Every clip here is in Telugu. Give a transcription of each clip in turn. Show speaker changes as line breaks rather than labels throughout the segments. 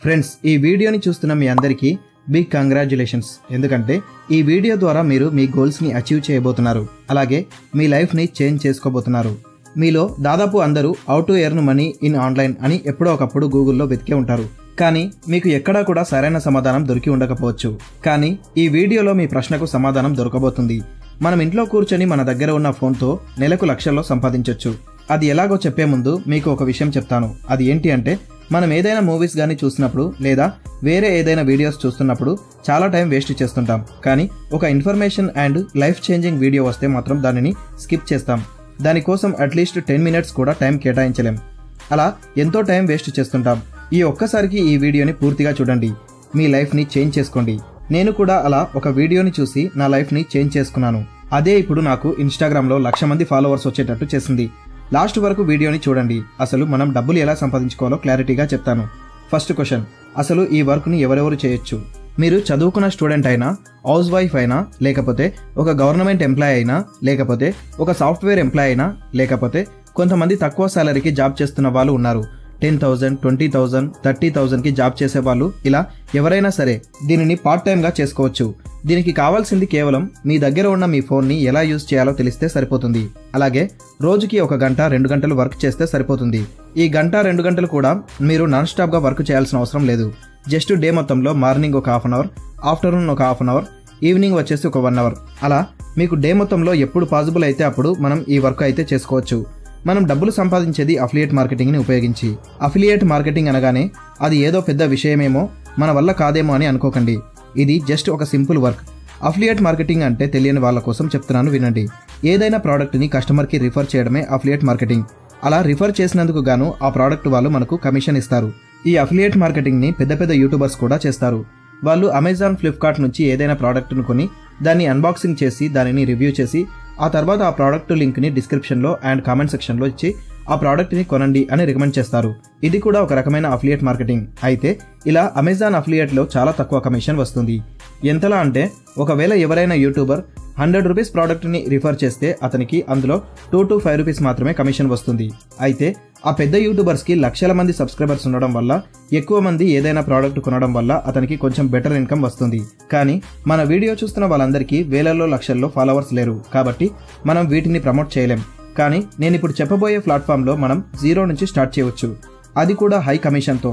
ఫ్రెండ్స్, ఈ వీడియోని చూస్తున్న మీ అందరికీ బిగ్ కంగ్రాచ్యులేషన్స్. ఎందుకంటే ఈ వీడియో ద్వారా మీరు మీ గోల్స్ని అచీవ్ చేయబోతున్నారు. అలాగే మీ లైఫ్ని చేంజ్ చేసుకోబోతున్నారు. మీలో దాదాపు అందరూ how to earn money in online అని ఎప్పుడో ఒకప్పుడు గూగుల్లో వెతికే ఉంటారు. కానీ మీకు ఎక్కడా కూడా సరైన సమాధానం దొరికి ఉండకపోవచ్చు. కానీ ఈ వీడియోలో మీ ప్రశ్నకు సమాధానం దొరకబోతుంది. మనం ఇంట్లో కూర్చొని మన దగ్గర ఉన్న ఫోన్తో నెలకు లక్షల్లో సంపాదించవచ్చు. అది ఎలాగో చెప్పే ముందు మీకు ఒక విషయం చెప్తాను. అది ఏంటి అంటే, మనం ఏదైనా మూవీస్ కానీ చూసినప్పుడు లేదా వేరే ఏదైనా వీడియోస్ చూస్తున్నప్పుడు చాలా టైం వేస్ట్ చేస్తుంటాం. కానీ ఒక information and life changing video వస్తే మాత్రం దానిని స్కిప్ చేస్తాం. దానికోసం అట్లీస్ట్ 10 minutes కూడా టైం కేటాయించలేం. అలా ఎంతో టైం వేస్ట్ చేస్తుంటాం. ఈ ఒక్కసారికి ఈ వీడియోని పూర్తిగా చూడండి. మీ లైఫ్ని చేంజ్ చేసుకోండి. నేను కూడా అలా ఒక వీడియోని చూసి నా లైఫ్ని చేంజ్ చేసుకున్నాను. అదే ఇప్పుడు నాకు ఇన్స్టాగ్రామ్లో 1,00,000 మంది ఫాలోవర్స్ వచ్చేటట్టు చేసింది. లాస్ట్ వరకు వీడియోని చూడండి. అసలు మనం డబ్బులు ఎలా సంపాదించుకోవాలో క్లారిటీగా చెప్తాను. ఫస్ట్ క్వశ్చన్, అసలు ఈ వర్క్ని ఎవరెవరు చేయొచ్చు? మీరు చదువుకున్న స్టూడెంట్ అయినా, హౌస్ వైఫ్ అయినా, లేకపోతే ఒక గవర్నమెంట్ ఎంప్లాయ్ అయినా, లేకపోతే ఒక సాఫ్ట్వేర్ ఎంప్లాయ్ అయినా, లేకపోతే కొంతమంది తక్కువ సాలరీకి జాబ్ చేస్తున్న వాళ్ళు ఉన్నారు. 10,000, 20,000, 30,000కి జాబ్ చేసేవాళ్ళు. ఇలా ఎవరైనా సరే దీనిని పార్ట్ టైంగా చేసుకోవచ్చు. దీనికి కావాల్సింది కేవలం మీ దగ్గర ఉన్న మీ ఫోన్ని ఎలా యూజ్ చేయాలో తెలిస్తే సరిపోతుంది. అలాగే రోజుకి 1 గంట 2 గంటలు వర్క్ చేస్తే సరిపోతుంది. ఈ గంట 2 గంటలు కూడా మీరు నాన్ స్టాప్గా వర్క్ చేయాల్సిన అవసరం లేదు. జస్ట్ డే మొత్తంలో మార్నింగ్ ఒక 1/2 అవర్, ఆఫ్టర్నూన్ ఒక 1/2 అవర్, ఈవినింగ్ వచ్చేసి ఒక 1 అవర్. అలా మీకు డే మొత్తంలో ఎప్పుడు పాసిబుల్ అయితే అప్పుడు మనం ఈ వర్క్ అయితే చేసుకోవచ్చు. మనం డబ్బులు సంపాదించేది అఫిలియేట్ మార్కెటింగ్ని ఉపయోగించి. అఫిలియేట్ మార్కెటింగ్ అనగానే అది ఏదో పెద్ద విషయమేమో, మన వల్ల కాదేమో అని అనుకోకండి. ఇది జస్ట్ ఒక సింపుల్ వర్క్. అఫిలియేట్ మార్కెటింగ్ అంటే తెలియని వాళ్ళ కోసం చెప్తున్నాను, వినండి. ఏదైనా ప్రోడక్ట్ని కస్టమర్కి రిఫర్ చేయడమే అఫిలియేట్ మార్కెటింగ్. అలా రిఫర్ చేసినందుకు గాను ఆ ప్రోడక్ట్ వాళ్ళు మనకు కమిషన్ ఇస్తారు. ఈ అఫిలియేట్ మార్కెటింగ్ని పెద్ద పెద్ద యూట్యూబర్స్ కూడా చేస్తారు. వాళ్ళు అమెజాన్, ఫ్లిప్కార్ట్ నుంచి ఏదైనా ప్రోడక్ట్ను కొని దాన్ని అన్బాక్సింగ్ చేసి దానిని రివ్యూ చేసి ఆ తర్వాత ఆ ప్రోడక్ట్ లింక్ని డిస్క్రిప్షన్లో అండ్ కామెంట్ సెక్షన్లో ఇచ్చి ఆ ప్రోడక్ట్ని కొనండి అని రికమెండ్ చేస్తారు. ఇది కూడా ఒక రకమైన అఫిలియేట్ మార్కెటింగ్. అయితే ఇలా అమెజాన్ అఫిలియేట్లో చాలా తక్కువ కమిషన్ వస్తుంది. ఎంతలా అంటే, ఒకవేళ ఎవరైనా యూట్యూబర్ 100 రూపీస్ ప్రోడక్ట్ని రిఫర్ చేస్తే అతనికి అందులో 2 to 5 రూపీస్ మాత్రమే కమిషన్ వస్తుంది. అయితే ఆ పెద్ద యూట్యూబర్స్కి లక్షల మంది సబ్స్క్రైబర్స్ ఉండడం వల్ల, ఎక్కువ మంది ఏదైనా ప్రోడక్ట్ కొనడం వల్ల అతనికి కొంచెం బెటర్ ఇన్కమ్ వస్తుంది. కానీ మన వీడియో చూస్తున్న వాళ్ళందరికీ వేలల్లో లక్షల్లో ఫాలోవర్స్ లేరు. కాబట్టి మనం వీటిని ప్రమోట్ చేయలేం. కానీ నేను ఇప్పుడు చెప్పబోయే ప్లాట్ఫామ్లో మనం 0 నుంచి స్టార్ట్ చేయవచ్చు. అది కూడా హై కమిషన్తో.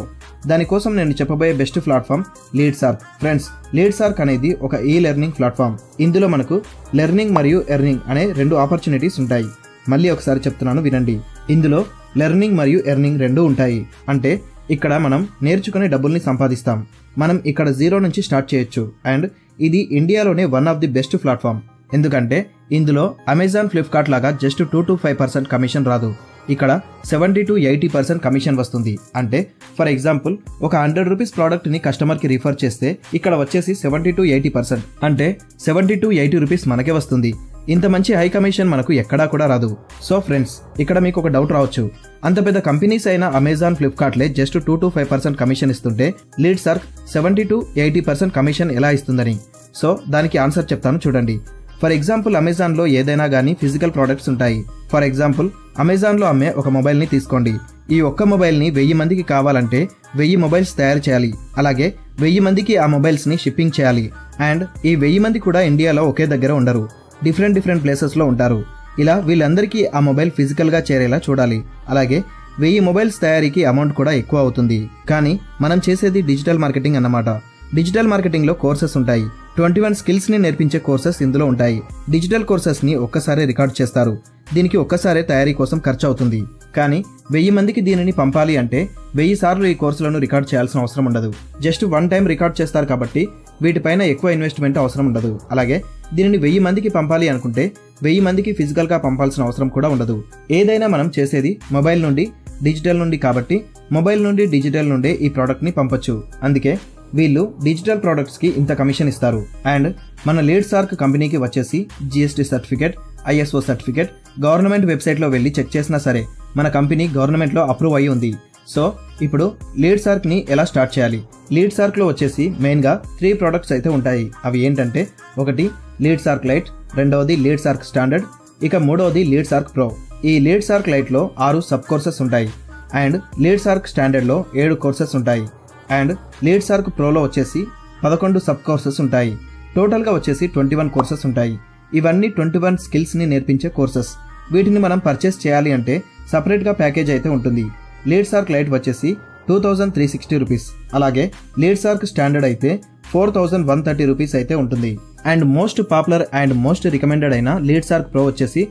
దానికోసం నేను చెప్పబోయే బెస్ట్ ప్లాట్ఫామ్ లీడ్సార్క్. ఫ్రెండ్స్, లీడ్సార్క్ అనేది ఒక లెర్నింగ్ ప్లాట్ఫామ్. ఇందులో మనకు లెర్నింగ్ మరియు ఎర్నింగ్ అనే 2 ఆపర్చునిటీస్ ఉంటాయి. మళ్ళీ ఒకసారి చెప్తున్నాను, వినండి. ఇందులో లెర్నింగ్ మరియు ఎర్నింగ్ 2 ఉంటాయి. అంటే ఇక్కడ మనం నేర్చుకునే డబ్బుల్ని సంపాదిస్తాం. మనం ఇక్కడ 0 నుంచి స్టార్ట్ చేయొచ్చు. అండ్ ఇది ఇండియాలోనే one of the best platform. ఎందుకంటే ఇందులో అమెజాన్, ఫ్లిప్కార్ట్ లాగా జస్ట్ 2 to 5% కమిషన్ రాదు. ఇక్కడ 70 to 80% కమిషన్ వస్తుంది. అంటే ఫర్ ఎగ్జాంపుల్, ఒక 100 రూపీస్ ప్రోడక్ట్ని కస్టమర్కి రిఫర్ చేస్తే ఇక్కడ వచ్చేసి 70 to 80%, అంటే 70 to 80 రూపీస్ మనకే వస్తుంది. ఇంత మంచి హై కమిషన్ మనకు ఎక్కడా కూడా రాదు. సో ఫ్రెండ్స్, ఇక్కడ మీకు ఒక డౌట్ రావచ్చు, అంత పెద్ద కంపెనీస్ అయిన అమెజాన్, ఫ్లిప్కార్ట్లే జస్ట్ 2 to 5% కమిషన్ ఇస్తుంటే లీడ్సార్క్ 70 to 80% కమిషన్ ఎలా ఇస్తుందని. సో దానికి ఆన్సర్ చెప్తాను, చూడండి. ఫర్ ఎగ్జాంపుల్, అమెజాన్లో ఏదైనా కానీ ఫిజికల్ ప్రోడక్ట్స్ ఉంటాయి. ఫర్ ఎగ్జాంపుల్, అమెజాన్లో అమ్మే ఒక మొబైల్ని తీసుకోండి. ఈ ఒక్క మొబైల్ని 1000 మందికి కావాలంటే 1000 మొబైల్స్ తయారు చేయాలి. అలాగే 1000 మందికి ఆ మొబైల్స్ని షిప్పింగ్ చేయాలి. అండ్ ఈ 1000 మంది కూడా ఇండియాలో ఒకే దగ్గర ఉండరు, డిఫరెంట్ ప్లేసెస్లో ఉంటారు. ఇలా వీళ్ళందరికీ ఆ మొబైల్ ఫిజికల్గా చేరేలా చూడాలి. అలాగే 1000 మొబైల్స్ తయారీకి అమౌంట్ కూడా ఎక్కువ అవుతుంది. కానీ మనం చేసేది డిజిటల్ మార్కెటింగ్ అన్నమాట. డిజిటల్ మార్కెటింగ్లో కోర్సెస్ ఉంటాయి. 21 స్కిల్స్ని నేర్పించే కోర్సెస్ ఇందులో ఉంటాయి. డిజిటల్ కోర్సెస్ని ఒక్కసారే రికార్డ్ చేస్తారు. దీనికి ఒక్కసారే తయారీ కోసం ఖర్చు అవుతుంది. కానీ 1000 మందికి దీనిని పంపాలి అంటే 1000 సార్లు ఈ కోర్సులను రికార్డ్ చేయాల్సిన అవసరం ఉండదు. జస్ట్ 1 టైం రికార్డ్ చేస్తారు కాబట్టి వీటిపైన ఎక్కువ ఇన్వెస్ట్మెంట్ అవసరం ఉండదు. అలాగే దీనిని 1000 మందికి పంపాలి అనుకుంటే 1000 మందికి ఫిజికల్గా పంపాల్సిన అవసరం కూడా ఉండదు. ఏదైనా మనం చేసేది మొబైల్ నుండి డిజిటల్ నుండి కాబట్టి మొబైల్ నుండి డిజిటల్ నుండే ఈ ప్రోడక్ట్ని పంపొచ్చు. అందుకే వీళ్ళు డిజిటల్ ప్రోడక్ట్స్కి ఇంత కమిషన్ ఇస్తారు. అండ్ మన లీడ్సార్క్ కంపెనీకి వచ్చేసి GST certificate, ISO certificate, government వెబ్సైట్లో వెళ్ళి చెక్ చేసినా సరే మన కంపెనీ గవర్నమెంట్లో అప్రూవ్ అయ్యి ఉంది. సో ఇప్పుడు లీడ్సార్క్ని ఎలా స్టార్ట్ చేయాలి? లీడ్సార్క్లో వచ్చేసి మెయిన్గా 3 ప్రోడక్ట్స్ అయితే ఉంటాయి. అవి ఏంటంటే, ఒకటి లీడ్సార్క్ లైట్, రెండవది లీడ్సార్క్ స్టాండర్డ్, ఇక మూడవది లీడ్సార్క్ ప్రో. ఈ లీడ్సార్క్ లైట్లో 6 సబ్ కోర్సెస్ ఉంటాయి. అండ్ లీడ్సార్క్ స్టాండర్డ్లో 7 కోర్సెస్ ఉంటాయి. అండ్ లీడ్సార్క్ ప్రోలో వచ్చేసి 11 సబ్ కోర్సెస్ ఉంటాయి. టోటల్గా వచ్చేసి 21 కోర్సెస్ ఉంటాయి. ఇవన్నీ 21 స్కిల్స్ని నేర్పించే కోర్సెస్. వీటిని మనం పర్చేస్ చేయాలి అంటే సపరేట్గా ప్యాకేజ్ అయితే ఉంటుంది. లీడ్సార్క్ లైట్ వచ్చేసి 2360 రూపీస్, అలాగే లీడ్సార్క్ స్టాండర్డ్ అయితే 4130 రూపీస్ అయితే ఉంటుంది. And most popular and most recommended అయిన లీడ్సార్క్ ప్రో వచ్చేసి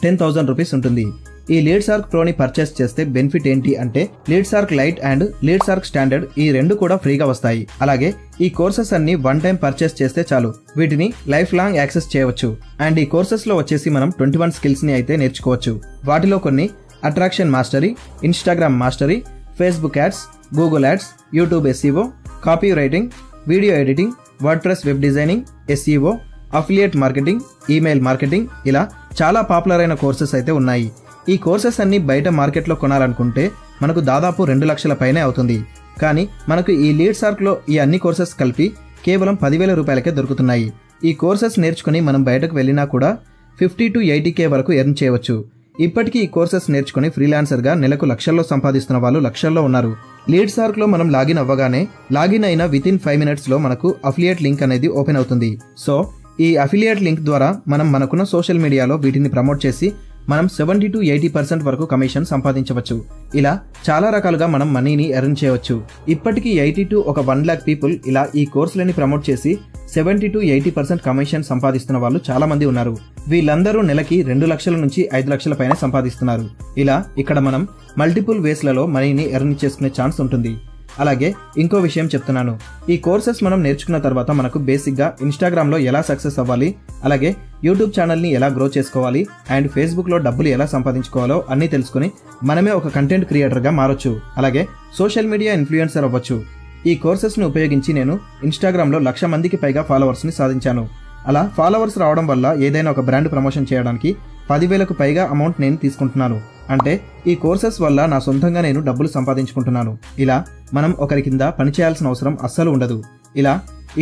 10,000 రూపీస్ ఉంటుంది. ఈ లీడ్సార్క్ ప్రోని పర్చేస్ చేస్తే బెనిఫిట్ ఏంటి అంటే లీడ్సార్క్ లైట్ అండ్ లీడ్సార్క్ స్టాండర్డ్ ఈ రెండు కూడా ఫ్రీగా వస్తాయి. అలాగే ఈ కోర్సెస్ అన్ని వన్ టైం పర్చేస్ చేస్తే చాలు, వీటిని లైఫ్ లాంగ్ యాక్సెస్ చేయవచ్చు. అండ్ ఈ కోర్సెస్ లో వచ్చేసి మనం 21 స్కిల్స్ ని అయితే నేర్చుకోవచ్చు. వాటిలో కొన్ని attraction mastery, Instagram mastery, Facebook ads, Google ads, YouTube SEO, copy writing, video editing, WordPress web designing, SEO, affiliate marketing, email marketing, ఇలా చాలా పాపులర్ అయిన కోర్సెస్ అయితే ఉన్నాయి. ఈ కోర్సెస్ అన్ని బయట మార్కెట్లో కొనాలనుకుంటే మనకు దాదాపు 2 లక్షల పైనే అవుతుంది. కానీ మనకు ఈ లీడ్సార్క్లో ఈ అన్ని కోర్సెస్ కలిపి కేవలం 10,000 రూపాయలకే దొరుకుతున్నాయి. ఈ కోర్సెస్ నేర్చుకుని మనం బయటకు వెళ్ళినా కూడా 50 to 80K వరకు ఎర్న్ చేయవచ్చు. ఇప్పటికీ ఈ కోర్సెస్ నేర్చుకుని ఫ్రీలాన్సర్గా నెలకు లక్షల్లో సంపాదిస్తున్న వాళ్ళు లక్షల్లో ఉన్నారు. లీడ్సార్క్లో మనం లాగిన్ అవ్వగానే లాగిన్ అయిన వితిన్ 5 minutesలో మనకు అఫిలియేట్ లింక్ అనేది ఓపెన్ అవుతుంది. సో ఈ అఫిలియేట్ లింక్ ద్వారా మనం మనకున్న సోషల్ మీడియాలో వీటిని ప్రమోట్ చేసి మనం 70 to 80% వరకు కమిషన్ సంపాదించవచ్చు. ఇలా చాలా రకాలుగా మనం మనీని ఎర్న్ చేయవచ్చు. ఇప్పటికీ 80 to 1 lakh పీపుల్ ఇలా ఈ కోర్సులని ప్రమోట్ చేసి 70 to 80% కమిషన్ సంపాదిస్తున్న వాళ్ళు చాలా మంది ఉన్నారు. వీళ్ళందరూ నెలకి 2 లక్షల నుంచి 5 లక్షల పైన సంపాదిస్తున్నారు. ఇలా ఇక్కడ మనం మల్టిపుల్ వేస్లలో మనీని ఎర్న్ చేసుకునే ఛాన్స్ ఉంటుంది. అలాగే ఇంకో విషయం చెప్తున్నాను, ఈ కోర్సెస్ మనం నేర్చుకున్న తర్వాత మనకు బేసిక్గా ఇన్స్టాగ్రామ్లో ఎలా సక్సెస్ అవ్వాలి, అలాగే యూట్యూబ్ ఛానల్ని ఎలా గ్రో చేసుకోవాలి, అండ్ ఫేస్బుక్లో డబ్బులు ఎలా సంపాదించుకోవాలో అన్నీ తెలుసుకుని మనమే ఒక కంటెంట్ క్రియేటర్గా మారొచ్చు. అలాగే సోషల్ మీడియా ఇన్ఫ్లుయెన్సర్ అవ్వచ్చు. ఈ కోర్సెస్ని ఉపయోగించి నేను ఇన్స్టాగ్రామ్లో 1,00,000 మందికి పైగా ఫాలోవర్స్ని సాధించాను. అలా ఫాలోవర్స్ రావడం వల్ల ఏదైనా ఒక బ్రాండ్ ప్రమోషన్ చేయడానికి 10,000కు పైగా అమౌంట్ నేను తీసుకుంటున్నాను. అంటే ఈ కోర్సెస్ వల్ల నా సొంతంగా నేను డబ్బులు సంపాదించుకుంటున్నాను. ఇలా మనం ఒకరి కింద పనిచేయాల్సిన అవసరం అస్సలు ఉండదు. ఇలా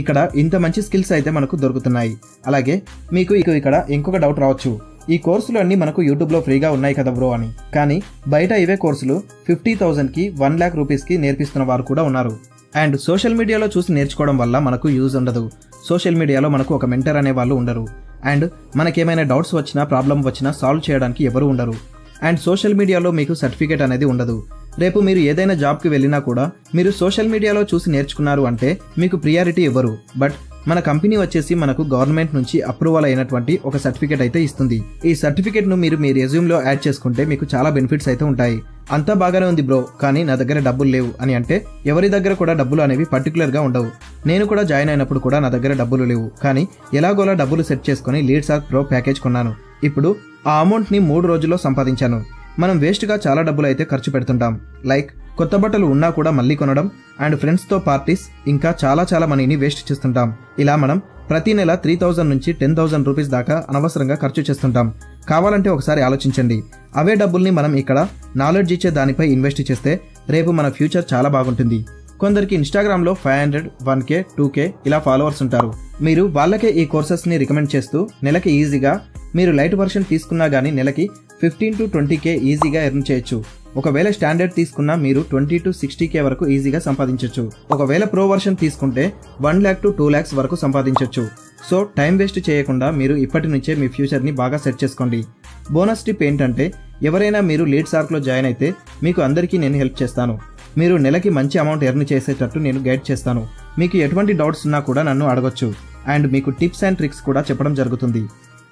ఇక్కడ ఇంత మంచి స్కిల్స్ అయితే మనకు దొరుకుతున్నాయి. అలాగే మీకు ఇక్కడ ఇంకొక డౌట్ రావచ్చు, ఈ కోర్సులు అన్నీ మనకు యూట్యూబ్లో ఫ్రీగా ఉన్నాయి కదా బ్రో అని. కానీ బయట ఇవే కోర్సులు 50,000కి 1 lakh రూపీస్కి నేర్పిస్తున్న వారు కూడా ఉన్నారు. అండ్ సోషల్ మీడియాలో చూసి నేర్చుకోవడం వల్ల మనకు యూజ్ ఉండదు. సోషల్ మీడియాలో మనకు ఒక మెంటర్ అనే వాళ్ళు ఉండరు. అండ్ మనకేమైనా డౌట్స్ వచ్చినా ప్రాబ్లం వచ్చినా సాల్వ్ చేయడానికి ఎవరు ఉండరు. అండ్ సోషల్ మీడియాలో మీకు సర్టిఫికేట్ అనేది ఉండదు. రేపు మీరు ఏదైనా జాబ్కి వెళ్ళినా కూడా మీరు సోషల్ మీడియాలో చూసి నేర్చుకున్నారు అంటే మీకు ప్రియారిటీ ఇవ్వరు. బట్ మన కంపెనీ వచ్చేసి మనకు గవర్నమెంట్ నుంచి అప్రూవల్ అయినటువంటి ఒక సర్టిఫికేట్ అయితే ఇస్తుంది. ఈ సర్టిఫికేట్ను మీరు మీ రెజ్యూమ్లో యాడ్ చేసుకుంటే మీకు చాలా బెనిఫిట్స్ అయితే ఉంటాయి. అంతా బాగానే ఉంది బ్రో, కానీ నా దగ్గర డబ్బులు లేవు అని అంటే ఎవరి దగ్గర కూడా డబ్బులు అనేవి పర్టికులర్గా ఉండవు. నేను కూడా జాయిన్ అయినప్పుడు కూడా నా దగ్గర డబ్బులు లేవు, కానీ ఎలాగోలా డబ్బులు సెట్ చేసుకుని లీడ్సార్క్ ప్రో ప్యాకేజ్ కొన్నాను. ఇప్పుడు ఆ అమౌంట్ని 3 రోజుల్లో సంపాదించాను. మనం వేస్ట్గా చాలా డబ్బులు అయితే ఖర్చు పెడుతుంటాం. లైక్ కొత్త బట్టలు ఉన్నా కూడా మళ్ళీ కొనడం, అండ్ ఫ్రెండ్స్తో పార్టీస్, ఇంకా చాలా మనీని వేస్ట్ చేస్తుంటాం. ఇలా మనం ప్రతి నెల 3,000 నుంచి 10,000 రూపీస్ దాకా అనవసరంగా ఖర్చు చేస్తుంటాం. కావాలంటే ఒకసారి ఆలోచించండి. అవే డబ్బుల్ని మనం ఇక్కడ నాలెడ్జ్ ఇచ్చే దానిపై ఇన్వెస్ట్ చేస్తే రేపు మన ఫ్యూచర్ చాలా బాగుంటుంది. కొందరికి ఇన్స్టాగ్రామ్లో 500, 1K, 2K ఇలా ఫాలోవర్స్ ఉంటారు. మీరు వాళ్ళకే ఈ కోర్సెస్ని రికమెండ్ చేస్తూ నెలకి ఈజీగా మీరు లైట్ వర్షన్ తీసుకున్నా కానీ నెలకి 15 to 20K ఈజీగా ఎర్న్ చేయొచ్చు. ఒకవేళ స్టాండర్డ్ తీసుకున్నా మీరు 20 to 60K వరకు ఈజీగా సంపాదించవచ్చు. ఒకవేళ ప్రో వర్షన్ తీసుకుంటే 1 lakh to 2 lakhs వరకు సంపాదించవచ్చు. సో టైం వేస్ట్ చేయకుండా మీరు ఇప్పటి నుంచే మీ ఫ్యూచర్ని బాగా సెట్ చేసుకోండి. బోనస్ టిప్ ఏంటంటే ఎవరైనా మీరు లీడ్సార్క్లో జాయిన్ అయితే మీకు అందరికీ నేను హెల్ప్ చేస్తాను. మీరు నెలకి మంచి అమౌంట్ ఎర్న్ చేసేటట్టు నేను గైడ్ చేస్తాను. మీకు ఎటువంటి డౌట్స్ ఉన్నా కూడా నన్ను అడగొచ్చు. అండ్ మీకు టిప్స్ అండ్ ట్రిక్స్ కూడా చెప్పడం జరుగుతుంది.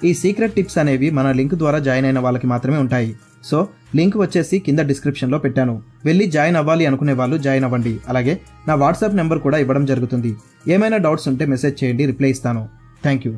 ఈ సీక్రెట్ టిప్స్ అనేవి మన లింక్ ద్వారా జాయిన్ అయిన వాళ్ళకి మాత్రమే ఉంటాయి. సో లింక్ వచ్చేసి కింద డిస్క్రిప్షన్లో పెట్టాను. వెళ్ళి జాయిన్ అవ్వాలి అనుకునే వాళ్ళు జాయిన్ అవ్వండి. అలాగే నా వాట్సాప్ నెంబర్ కూడా ఇవ్వడం జరుగుతుంది. ఏమైనా డౌట్స్ ఉంటే మెసేజ్ చేయండి, రిప్లై ఇస్తాను. Thank you.